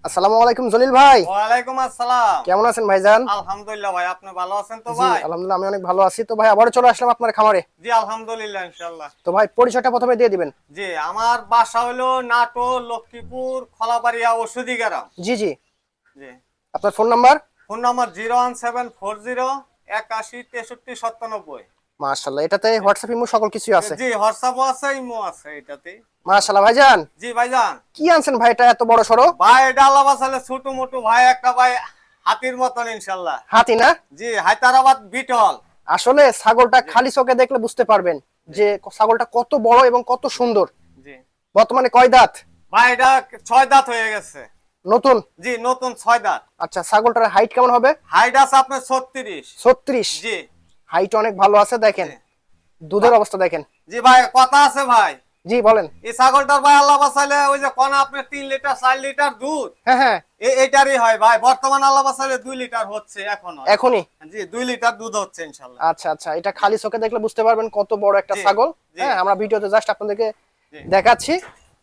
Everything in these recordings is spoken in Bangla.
আসসালামু আলাইকুম জলিল ভাই। ওয়ালাইকুম আসসালাম। কেমন আছেন ভাইজান? আলহামদুলিল্লাহ ভাই, আপনি ভালো আছেন তো জি ভাই? আলহামদুলিল্লাহ, আমি অনেক ভালো আছি। তো ভাই আবারও চলে আসলাম আপনার খামারে। জি আলহামদুলিল্লাহ ইনশাআল্লাহ। তো ভাই পরিচয়টা প্রথমে দিয়ে দিবেন। জি আমার বাসা হলো নাটোর লক্ষ্মীপুর খলাবাড়িয়া ওষুধি গ্রাম। জি জি। জি আপনার ফোন নাম্বার? Phone number 01740 816397। মাশাআল্লাহ, এটাতে হোয়াটসঅ্যাপ ইমো সকল কিছু আছে। জি হোয়াটসঅ্যাপও আছে, ইমো আছে এটাতে। মাশাআল্লাহ ভাইজান। জি ভাইজান। কি আনছেন ভাই, এটা এত বড় সরো? ভাই এটা আল্লাহ বাসালে ছোট মোটো ভাই, একটা ভাই হাতির মতন ইনশাআল্লাহ। হাতি না? জি হায়দ্রাবাদ বিটল। আসলে ছাগলটা খালি চোখে দেখলে বুঝতে পারবেন যে ছাগলটা কত বড় এবং কত সুন্দর। জি বর্তমানে কয় দাঁত? ভাই এটা 6 দাঁত হয়ে গেছে। নতুন? জি নতুন 6 দাঁত। আচ্ছা, ছাগলটার হাইট কেমন হবে? হাইট আছে আপনার 36। 36? জি হাইট অনেক ভালো আছে। দেখেন জি। দুধের অবস্থা দেখেন। জি ভাই কথা আছে ভাই। জি বলেন। এই ছাগলটার ভাই আল্লাহ বাঁচাইলে ওই যে কোন আপনার 3 লিটার 4 লিটার দুধ হ্যাঁ হ্যাঁ। এইটারই হয় ভাই। বর্তমান আল্লাহ বাঁচাইলে 2 লিটার হচ্ছে এখনো। এখনই? জি 2 লিটার দুধ হচ্ছে ইনশাআল্লাহ। আচ্ছা আচ্ছা, এটা খালি চোখে দেখলে বুঝতে পারবেন কত বড় একটা জি, ছাগল। জি। হ্যাঁ, আমরা ভিডিওতে জাস্ট আপনাদেরকে জি। দেখাচ্ছি।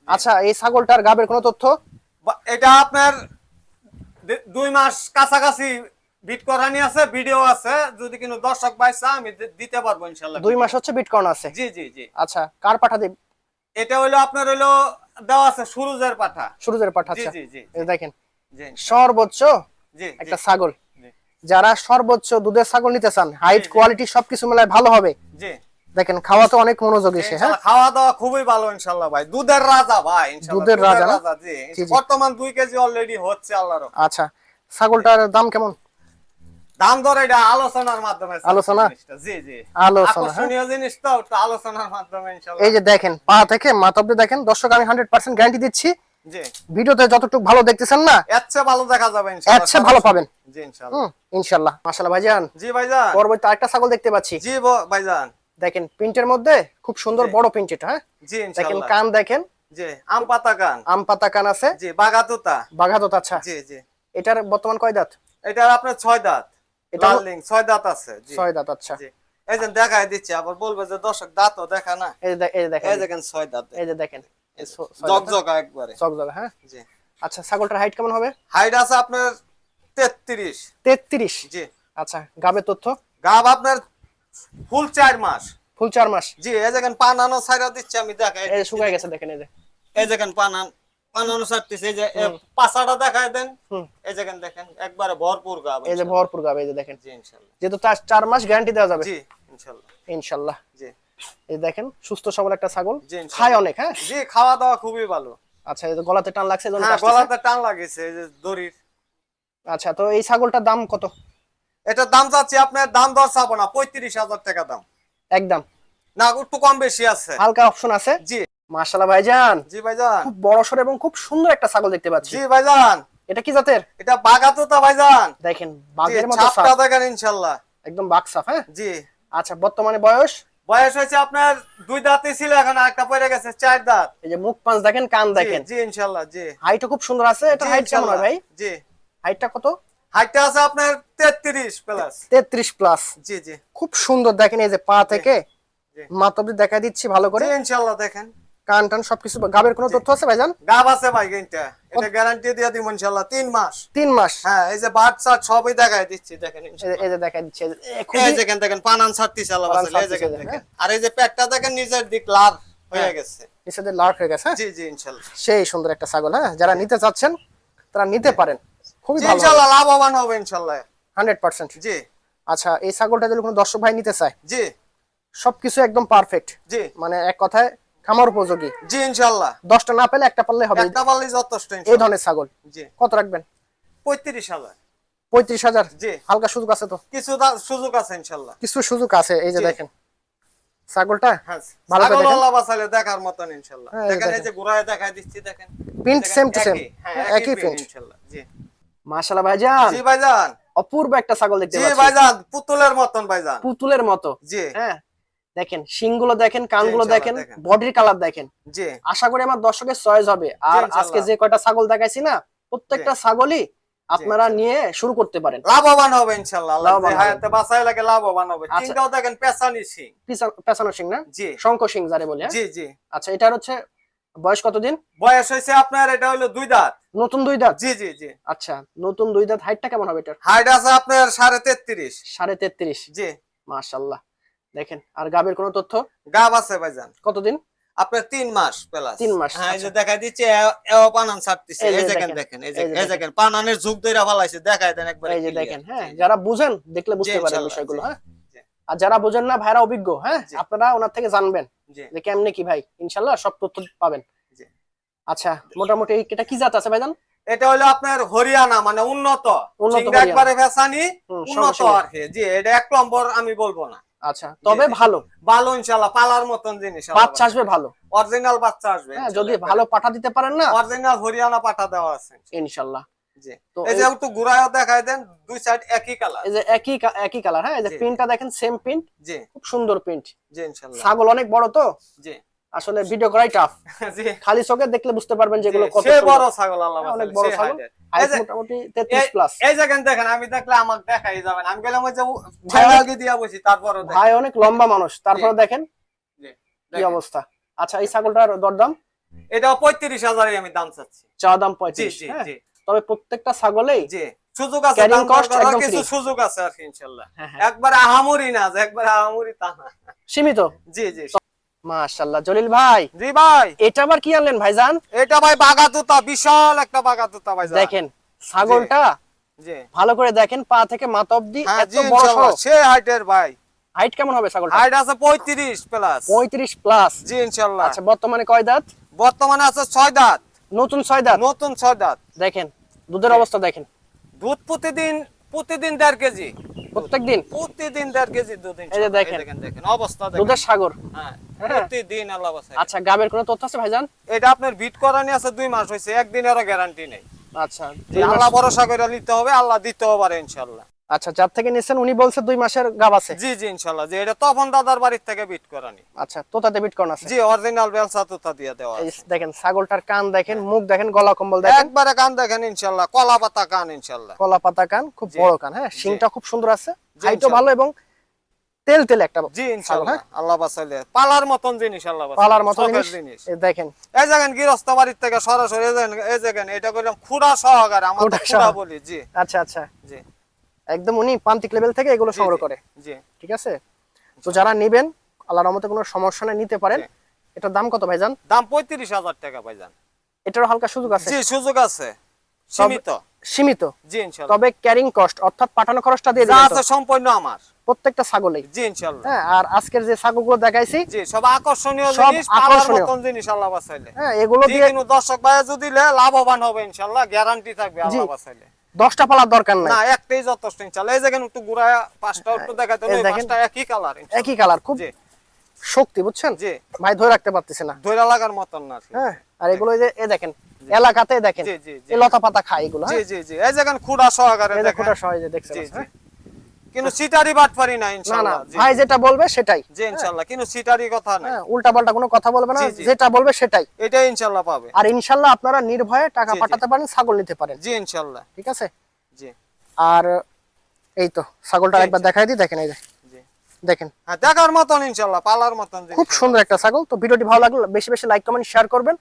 আচ্ছা, এই ছাগলটার গাবের কোনো তথ্য? এটা আপনার 2 মাস কাছাকাছি বিট করানি আছে, ভিডিও আছে। যদি কোনো দর্শক ভাই চায় আমি দিতে পারবো ইনশাআল্লাহ। 2 মাস হচ্ছে বিটকর্ন আছে। জি জি জি। আচ্ছা, কার পাঠা দেব? এটা হলো আপনার হলো দেওয়া আছে সুরুজের পাঠা। সুরজের পাঠা। জি আচ্ছা, জি জি এই দেখেন জি সর্বোচ্চ জি একটা ছাগল। জি যারা সর্বোচ্চ দুধের ছাগল নিতে চান, হাইট জি, জি। কোয়ালিটি সবকিছু মিলায় ভালো হবে। জি দেখেন খাওয়া তো অনেক মনোযোগী সে। হ্যাঁ, ইনশাআল্লাহ খাওয়া দাওয়া খুবই ভালো ইনশাআল্লাহ ভাই। দুধের রাজা ভাই ইনশাআল্লাহ। দুধের রাজা না? জি জি, জি। বর্তমান 2 কেজি অলরেডি হচ্ছে আল্লাহর রহমতে। আচ্ছা, ছাগলটার দাম কেমন? দাম দর এটা আলোচনার মাধ্যমে ছাড়ছে আলোচনা? জিনিসটা। জি জি আলোচনা, হ্যাঁ। আকর্ষণীয় জিনিস তো একটু আলোচনার মাধ্যমে ইনশাআল্লাহ। এই যে দেখেন পা থেকে মাথা অব্দি দেখেন। দর্শক আমি 100% গ্যারান্টি দিচ্ছি, জি ভিডিওতে যতটুকু ভালো দেখতেছেন না, এর চেয়ে ভালো দেখা যাবে এর ইনশাআল্লাহ। চেয়ে ভালো পাবেন। জি ইনশাআল্লাহ। ইনশাআল্লাহ। মাশাআল্লাহ ভাইজান। জি ভাইজান। পরবর্তী আরেকটা ছাগল দেখতে পাচ্ছি। জি ভাইজান। দেখেন প্রিন্টের মধ্যে খুব সুন্দর জি। বড় প্রিন্ট এটা। হ্যাঁ, জি দেখেন ইনশাআল্লাহ। কান দেখেন। জি আম পাতা কান। আম পাতা কান আছে। জি বাগাতুতা। বাঘাদত। আচ্ছা, জি জি। এটার বর্তমান কয় দাঁত? এটার আপনার 6 দাঁত। এটা লাল লিং 6 দাঁত আছে। জি 6 দাঁত। আচ্ছা, জি এই যে দেখাই দিচ্ছি, আবার বলবে যে দর্শক দাঁতও দেখা না। এই যে এই যে দেখেন, এই দেখেন 6 দাঁত। এই যে দেখেন জগজগা একবারে। চকচক। হ্যাঁ, জি আচ্ছা, ছাগলটার হাইট কেমন হবে? হাইট আছে আপনার 33। 33? জি আচ্ছা, গাবের তথ্য? গাব আপনার ফুল 4 মাস। ফুল 4 মাস? জি এই দেখেন পানানো ছাইরা দিচ্ছি আমি, দেখাই এই যে শুকায় গেছে দেখেন। এই যে এই দেখেন পানানো ছাড়তেছে। এই যে পাছাটা দেখায় দেন। হুম, এই দেখেন দেখেন একবারে ভরপুর গাব। এই যে ভরপুর গাব। এই যে দেখেন, জি ইনশাআল্লাহ। যেহেতু তার 4 মাস গ্যারান্টি দেওয়া যাবে। জি ইনশাআল্লাহ। ইনশাআল্লাহ। জি এই দেখেন সুস্থ সবল একটা ছাগল, জি ইনশাআল্লাহ। খায় অনেক। হ্যাঁ, জি খাওয়া দাওয়া খুবই ভালো। আচ্ছা, এই যে গলাতে টান লাগছে জন্য হ্যাঁ কাশতেছে। গলাতে টান লাগিছে এই যে দড়ির। আচ্ছা, তো এই ছাগলটার দাম কত? এটার দাম চাচ্ছি আপনার, দাম দর চাবো না, 35,000 টাকা দাম। একদম? না একটু কম বেশি আছে। হালকা অপশন আছে? জি মাশাআল্লাহ ভাইজান, জি ভাইজান। খুব বড়সড় এবং খুব সুন্দর একটা ছাগল দেখতে পাচ্ছি। জি ভাইজান। এটা কি জাতের? এটা বাগাতুতা ভাইজান। দেখেন জি বাঘের মতো ছাপটা সাপ, দেখেন ইনশাআল্লাহ। একদম বাঘ সাপ। হ্যাঁ, জি আচ্ছা, বর্তমানে বয়স? বয়স হয়েছে আপনার 2 দাঁতই ছিল, এখন আরেকটা পড়ে গেছে 4 দাঁত। এই যে মুখ পাঁচ দেখেন, কান জি দেখেন। জি ইনশাআল্লাহ। জি হাইটও খুব সুন্দর আছে। এটা জি হাইট কেমন হয় ইনশাআল্লাহ। ভাই? জি হাইটটা কত? হাইটটা আছে আপনার 33 প্লাস। 33 প্লাস? জি জি খুব সুন্দর। দেখেন এই যে পা থেকে জি মাথা অব্দি দেখা দিচ্ছি ভালো করে। জি ইনশাআল্লাহ। দেখেন কান টান সবকিছু। গাবের কোনো তথ্য আছে ভাইজান? গাব আছে ভাই গেনটা। এটা গ্যারান্টি দিয়ে দিব ইনশাআল্লাহ 3 মাস। 3 মাস? হ্যাঁ এই যে বাট চাট সবই দেখাই দিচ্ছি দেখেন ইনশাআল্লাহ। এই যে দেখা দিচ্ছে। এই দেখেন দেখেন পানান ছাড়তিছে আল্লাহ পানান বাসালে। এই দেখেন ছাড়তিছে, দেখেন। আর এই যে পেটটা দেখেন নিচের দিক লাল হয়ে হ্যাঁ। গেছে। নিচে লার্ক হয়ে গেছে। হ্যাঁ, জি জি ইনশাআল্লাহ। সেই সুন্দর একটা ছাগল। হ্যাঁ, যারা নিতে চাচ্ছেন তারা নিতে পারেন, খুবই জি ভালো হবে। ইনশাআল্লাহ লাভবান হবে ইনশাআল্লাহ। 100%। জি আচ্ছা, এই ছাগলটা যদি কোনো দর্শক ভাই নিতে চায়, জি সবকিছু একদম পারফেক্ট, জি মানে এক কথায় খামার উপযোগী, জি ইনশাআল্লাহ। 10টা না পেলে একটা পারলে হবে, একটা পারলেই যথেষ্ট এই ইনশাআল্লাহ। ধরনের ছাগল জি কত রাখবেন? 35,000। 35,000? জি হালকা সুযোগ আছে তো? কিছু সুযোগ আছে ইনশাআল্লাহ। কিছু সুযোগ আছে। এই যে জি। দেখেন ছাগলটা হ্যাঁ ভালো করে ছাগল দেখেন। আল্লাহ বাসালে দেখার মতন ইনশাআল্লাহ। হ্যাঁ, এই দেখেন এই দেখেন। যে ঘোড়ায় দেখাই দিচ্ছি দেখেন। প্রিন্ট দেখেন সেম টু সেম। হ্যাঁ একই একই প্রিন্ট। ইনশাআল্লাহ। জি মাশাআল্লাহ ভাইজান, জি ভাইজান। অপূর্ব একটা ছাগল দেখতে জি পাচ্ছি। ভাইজান পুতুলের মতন ভাইজান। পুতুলের মতো। জি হ্যাঁ, দেখেন শিংগুলো দেখেন, কানগুলো ইনশাআল্লাহ দেখেন, দেখেন। বডির কালার দেখেন। জি আশা করি আমার দর্শকের চয়েস হবে। আর ইনশাআল্লাহ। আজকে যে কয়টা ছাগল দেখাইছি না, প্রত্যেকটা ছাগলই আপনারা নিয়ে শুরু করতে পারেন, লাভবান হবে ইনশাআল্লাহ। আল্লাহ লাভবান যে হবে। হায়াতে বাঁচায় লাগে লাভবান হবে। আচ্ছা। তিনটাও দেখেন পেছানি সিং। পেছানো শিং না? জি শঙ্খ শিং যারে বলে। হ্যাঁ? জি জি আচ্ছা, এটার হচ্ছে বয়স কতদিন? বয়স হয়েছে আপনার, এটা হলো 2 দাঁত। নতুন 2 দাঁত? জি জি জি। আচ্ছা, নতুন 2 দাঁত। হাইটটা কেমন হবে এটার? হাইট আছে আপনার 33.5। 33.5? জি। মাশাআল্লাহ। দেখেন, আর গাবের কোনো তথ্য? গাব আছে ভাইজান কতদিন? আপনার 3 মাস প্লাস। 3 মাস। হ্যাঁ, এই যে আচ্ছা। দেখাই দিচ্ছে, এও পানান ছাড়তেছে। এই যে এই দেখেন দেখেন, দেখেন, এই এই যে এই দেখেন পানানের ঝুঁক ধইরা ফলাইছে, দেখাই দেন একবার। এই যে দেখেন, হ্যাঁ, যারা বুঝেন দেখলে বুঝতে পারেন বিষয়গুলো। হ্যাঁ, আর যারা বুঝেন না, ভাইরা অভিজ্ঞ, হ্যাঁ, আপনারা ওনার থেকে জানবেন যে কেমনে কি ভাই, ইনশাআল্লাহ সব তথ্য পাবেন। আচ্ছা, মোটামুটি এটা কি জাত আছে ভাইজান? এটা হলো আপনার হরিয়ানা, মানে উন্নত। সিংড়া একবারে ফেসানি, উন্নত আর কি। জি, এটা 1 নম্বর আমি বলবো না। আচ্ছা, তবে ভালো ভালো ইনশাআল্লাহ, পালার মতন জিনিস। বাচ্চা আসবে ভালো, অরিজিনাল বাচ্চা আসবে। হ্যাঁ, যদি ভালো পাঠা দিতে পারেন না, অরিজিনাল হরিয়ানা পাঠা দেওয়া আছে ইনশাআল্লাহ। জি। এই যে একটু ঘুরায়ও দেখাই দেন, দুই সাইড একই কালার। এই যে একই কালার, হ্যাঁ, এই যে প্রিন্টটা দেখেন, সেম প্রিন্ট। জি, খুব সুন্দর প্রিন্ট। জি ইনশাআল্লাহ। ছাগল অনেক বড় তো, জি, আসলে ভিডিও করাই টাফ। জি, খালি চোখে দেখলে বুঝতে পারবেন যেগুলো কত সে বড় ছাগল। আল্লাহ অনেক বড় ছাগল। হাইট মোটামুটি 33 প্লাস। এই দেখেন দেখেন, আমি দেখলে আমাকে দেখাই যাবেন। আমি গেলাম ওই যে ভাইয়াকে দিয়া বসি, তারপরও ভাই অনেক লম্বা মানুষ, তারপরে দেখেন জি কি অবস্থা। আচ্ছা, এই ছাগলটার দরদাম? এটা 35,000 আমি দাম চাচ্ছি। চাওয়া দাম জি 35। জি হ্যাঁ, জি। তবে প্রত্যেকটা ছাগলেই জি সুযোগ আছে, ক্যারিং দাম কস্ট করার একদম কিছু ফ্রি। সুযোগ আছে আর কি ইনশাআল্লাহ। হ্যাঁ, একবার আহামরি না, যে একবার আহামরি তা না, সীমিত। জি জি। মাশাআল্লাহ। জলিল ভাই, জি ভাই, এটা আবার কি আনলেন ভাইজান? এটা ভাই বাগাতুতা, বিশাল একটা বাগাতুতা ভাইজান। দেখেন ছাগলটা, জি ভালো করে দেখেন, পা থেকে মাথা অবধি হ্যাঁ, এত জি বড় ইনশাআল্লাহ, সড়ো। সে হাইটের ভাই। হাইট কেমন হবে ছাগলটা? হাইট আছে 35 প্লাস। 35 প্লাস? জি ইনশাআল্লাহ। আচ্ছা, বর্তমানে কয় দাঁত? বর্তমানে আছে 6 দাঁত। নতুন 6 দাঁত? নতুন 6 দাঁত। দেখেন দুধের অবস্থা দেখেন। দুধ প্রতিদিন 1.5 কেজি। প্রত্যেকদিন প্রতিদিন 1.5 কেজি দুধ এই যে ইনশাআল্লাহ। দেখেন, দেখেন দেখেন অবস্থা দেখেন। দুধের সাগর। হ্যাঁ, হ্যাঁ। প্রতিদিন আল্লাহ বাসায়। আচ্ছা, গাবের কোনো তথ্য আছে ভাইজান? এটা আপনার বিট করানি আছে, 2 মাস হইছে, একদিনেরও গ্যারান্টি নেই। আচ্ছা, যে আল্লাহ ভরসা করে নিতে হবে, আল্লাহ দিতেও পারে ইনশাআল্লাহ। আচ্ছা, যার থেকে নিছেন উনি বলছে 2 মাসের গাব আছে। জি জি ইনশাআল্লাহ। যে এটা তপন দাদার বাড়ির থেকে বিট করানি। আচ্ছা, তোতাতে বিট কর্ন আছে। জি, অরিজিনাল বেলসা তোতা দিয়ে দেওয়া এই আছে। দেখেন ছাগলটার কান দেখেন, মুখ দেখেন, গলা কম্বল দেখেন, একবারে কান দেখেন ইনশাআল্লাহ, কলা পাতা কান ইনশাআল্লাহ। কলা পাতা কান, খুব জি। বড় কান। হ্যাঁ, শিংটা খুব সুন্দর আছে, জি, হাইটও ইনশাআল্লাহ। ভালো এবং তেল তেল একটা। জি ছাগল, ইনশাআল্লাহ, হ্যাঁ, আল্লাহ বাসাইলে পালার মতন জিনিস, আল্লাহ বাসাইলে পালার মতো শখের জিনিস। এই দেখেন, এই দেখেন গৃহস্থ বাড়ির থেকে সরাসরি এই দেখেন, এটা কইলাম খুড়া সহকারে, আমরা তো খুড়া খুড়া সহ। বলি। জি আচ্ছা আচ্ছা, জি একদম উনি প্রান্তিক লেভেল থেকে এগুলো জি, সংগ্রহ জি, করে। জি। ঠিক আছে, তো যারা নেবেন আল্লাহর রহমতে কোনো সমস্যা নেই, নিতে পারেন। জি। এটার দাম কত ভাইজান? দাম 35,000 টাকা ভাইজান। এটারও হালকা সুযোগ আছে? জি, সুযোগ আছে, সীমিত। সীমিত। জি ইনশাআল্লাহ। তবে ক্যারিং কস্ট অর্থাৎ পাঠানো খরচটা দিয়ে যা দিবেন আছে তো? সম্পূর্ণ আমার। প্রত্যেকটা ছাগলেই? জি ইনশাআল্লাহ। হ্যাঁ, আর আজকের যে ছাগলগুলো দেখাইছি, জি, সব আকর্ষণীয় সব জিনিস, পালার আকর্ষণীয়। মতন জিনিস, আল্লাহ বাসাইলে। হ্যাঁ, এগুলো জি, দিয়ে কিন্তু দর্শক ভাই যদি লাভবান হবে ইনশাআল্লাহ, গ্যারান্টি থাকবে আল্লাহ বাসাইলে। 10টা পালার দরকার নাই। না, একটাই যথেষ্ট ইনশাআল্লাহ। এই দেখেন একটু ঘুরায়া, পাঁচটা একটু দেখাতে এই হলো, দেখেন। পাঁচটা একই কালার ইনশাআল্লাহ। একই কালার, খুব জি শক্তি, বুঝছেন? জি, ভাই ধরে রাখতে পারতেছে না। ধইরা লাগার মতন না আর কি। হ্যাঁ, আর এগুলো এই যে এ দেখেন, এলাকাতে দেখেন জি জি জি। এই লতা পাতা খায় এগুলো। জি হ্যাঁ, জি জি, এই দেখেন খুড়া সহকারে এই যে দেখেন। খোটা সবাই যে দেখছেন। জি জি। হ্যাঁ, কিন্তু সিটারি বাট পারি না না না, ইনশাআল্লাহ। জি ভাই যেটা বলবে সেটাই। জি ইনশাআল্লাহ, কিন্তু সিটারি কথা নাই। হ্যাঁ, উল্টা পাল্টা কোনো কথা বলবে না, জি, জি। যেটা বলবে সেটাই। এটাই ইনশাআল্লাহ পাবে। আর ইনশাল্লাহ আপনারা নির্ভয়ে টাকা জি, জি। পাঠাতে পারেন, ছাগল নিতে পারেন। জি ইনশাআল্লাহ। ঠিক আছে, জি আর এই তো ছাগলটা জি, একবার জি। দেখাই দিই, দেখেন এই যে জি। দেখেন, হ্যাঁ, দেখার মতন ইনশাআল্লাহ, পালার মতন জিনিস। খুব সুন্দর একটা ছাগল। তো ভিডিওটি ভালো লাগলে বেশি বেশি লাইক কমেন্ট শেয়ার করবেন।